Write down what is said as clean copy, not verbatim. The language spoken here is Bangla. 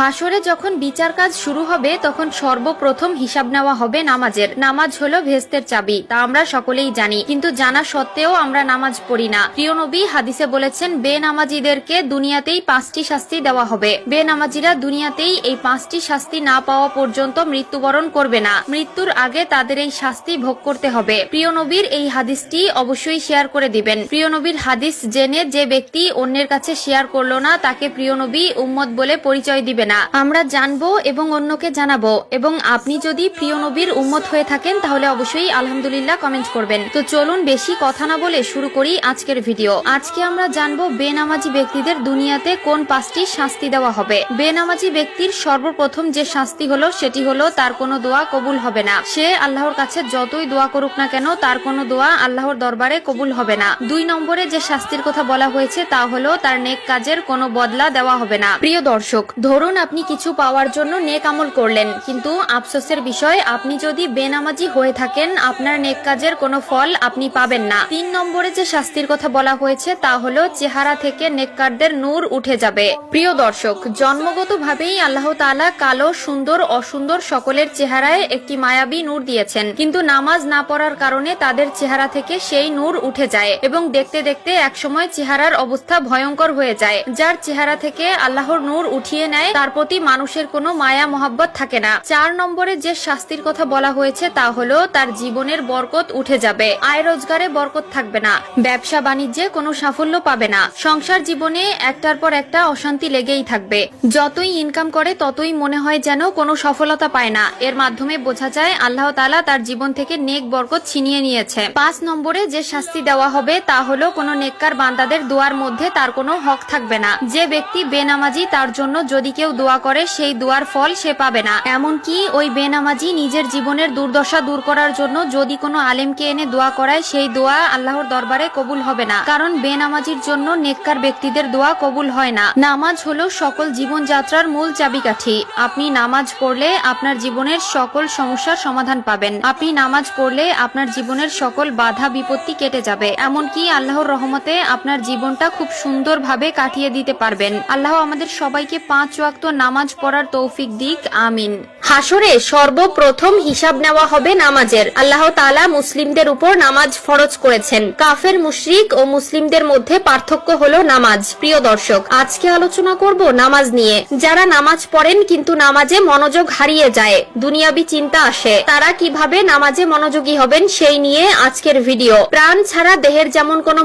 হাসরে যখন বিচার কাজ শুরু হবে তখন সর্বপ্রথম হিসাব নেওয়া হবে নামাজের। নামাজ হলো ভেস্তের চাবি, তা আমরা সকলেই জানি, কিন্তু জানা সত্ত্বেও আমরা নামাজ পড়ি না। প্রিয় নবী হাদিসে বলেছেন, বেনামাজিদেরকে দুনিয়াতেই 5টি শাস্তি দেওয়া হবে। বেনামাজিরা দুনিয়াতেই এই 5টি শাস্তি না পাওয়া পর্যন্ত মৃত্যুবরণ করবে না। মৃত্যুর আগে তাদের এই শাস্তি ভোগ করতে হবে। প্রিয় নবীর এই হাদিসটি অবশ্যই শেয়ার করে দিবেন। প্রিয় নবীর হাদিস জেনে যে ব্যক্তি অন্যের কাছে শেয়ার করলো না, তাকে প্রিয় নবী উম্মত বলে পরিচয় দিবে না। আমরা জানবো এবং অন্যকে জানাবো। এবং আপনি যদি প্রিয় নবীর উম্মত হয়ে থাকেন তাহলে অবশ্যই আলহামদুলিল্লাহ কমেন্ট করবেন। তো চলুন বেশি কথা না বলে শুরু করি আজকের ভিডিও। আজকে আমরা জানবো বেনামাজি ব্যক্তিদের দুনিয়াতে কোন 5টি শাস্তি দেওয়া হবে। বেনামাজি ব্যক্তির সর্বপ্রথম যে শাস্তি হলো সেটি হলো তার কোনো দোয়া কবুল হবে না। সে আল্লাহর কাছে যতই দোয়া করুক না কেন তার কোনো দোয়া আল্লাহর দরবারে কবুল হবে না। 2 নম্বরে যে শাস্তির কথা বলা হয়েছে তা হলো তার নেক কাজের কোনো বদলা দেওয়া হবে না। প্রিয় দর্শক, ধরুন আপনি কিছু পাওয়ার জন্য নেক আমল করলেন, কিন্তু আফসোসের বিষয় আপনি যদি বেনামাজি হয়ে থাকেন আপনার নেক কাজের কোনো ফল আপনি পাবেন না। 3 নম্বরে যে শাস্তির কথা বলা হয়েছে তা হলো চেহারা থেকে নেককারদের নূর উঠে যাবে। প্রিয় দর্শক, জন্মগতভাবেই আল্লাহ তাআলা কালো, সুন্দর, অসুন্দর সকলের চেহারায় একটি মায়াবী নূর দিয়েছেন, কিন্তু নামাজ না পড়ার কারণে তাদের চেহারা থেকে সেই নূর উঠে যায় এবং দেখতে দেখতে একসময় চেহারার অবস্থা ভয়ঙ্কর হয়ে যায়। যার চেহারা থেকে আল্লাহর নূর উঠিয়ে নেয় তার প্রতি মানুষের কোনো মায়া মহব্বত থাকে না। 4 নম্বরে যে শাস্তির কথা বলা হয়েছে তা হলো তার জীবনের বরকত উঠে যাবে। আয় রোজগারে বরকত থাকবে না, ব্যবসা বাণিজ্যে কোনো সাফল্য পাবে না, সংসার জীবনে একটার পর একটা অশান্তি লেগেই থাকবে। যতই ইনকাম করে ততই মনে হয় যেন কোনো সফলতা পায় না। এর মাধ্যমে বোঝা যায় আল্লাহ তাআলা তার জীবন থেকে নেক বরকত ছিনিয়ে নিয়েছে। 5 নম্বরে যে শাস্তি দেওয়া হবে তা হলো কোনো নেককার বান্দাদের দোয়ার মধ্যে তার কোনো হক থাকবে না। যে ব্যক্তি বেনামাজি তার জন্য যদি কেউ দোয়া করে সেই দোয়ার ফল সে পাবে না। এমনকি ওই বেনামাজি নিজের জীবনের দুর্দশা দূর করার জন্য যদি কোনো আলেমকে এনে দোয়া করায় সেই দোয়া আল্লাহর দরবারে কবুল হবে না, কারণ বেনামাজির জন্য নেককার ব্যক্তিদের দোয়া কবুল হয় না। নামাজ হলো সকল জীবনযাত্রার মূল চাবিকাঠি। আপনি নামাজ পড়লে আপনার জীবনের সকল সমস্যার সমাধান পাবেন। আপনি নামাজ পড়লে আপনার জীবনের সকল বাধা বিপত্তি কেটে যাবে। এমনকি আল্লাহর রহমতে আপনার জীবনটা খুব সুন্দরভাবে কাটিয়ে দিতে পারবেন। আল্লাহ আমাদের সবাইকে 5 ওয়াক্ত নামাজ পড়ার তৌফিক দিক, আমিন। হাসরে সর্বপ্রথম হিসাব নেওয়া হবে নামাজের। আল্লাহ তাআলা মুসলিমদের উপর নামাজ ফরজ করেছেন। কাফের, মুশরিক ও মুসলিমদের মধ্যে পার্থক্য হলো নামাজ। প্রিয় দর্শক, আজকে আলোচনা করব নামাজ নিয়ে। যারা নামাজ পড়েন কিন্তু নামাজে মনোযোগ হারিয়ে যায়, দুনিয়াবি চিন্তা আসে, তারা কিভাবে নামাজে মনোযোগী হবেন সেই নিয়ে আজকের ভিডিও। প্রাণ ছাড়া দেহের যেমন কোনো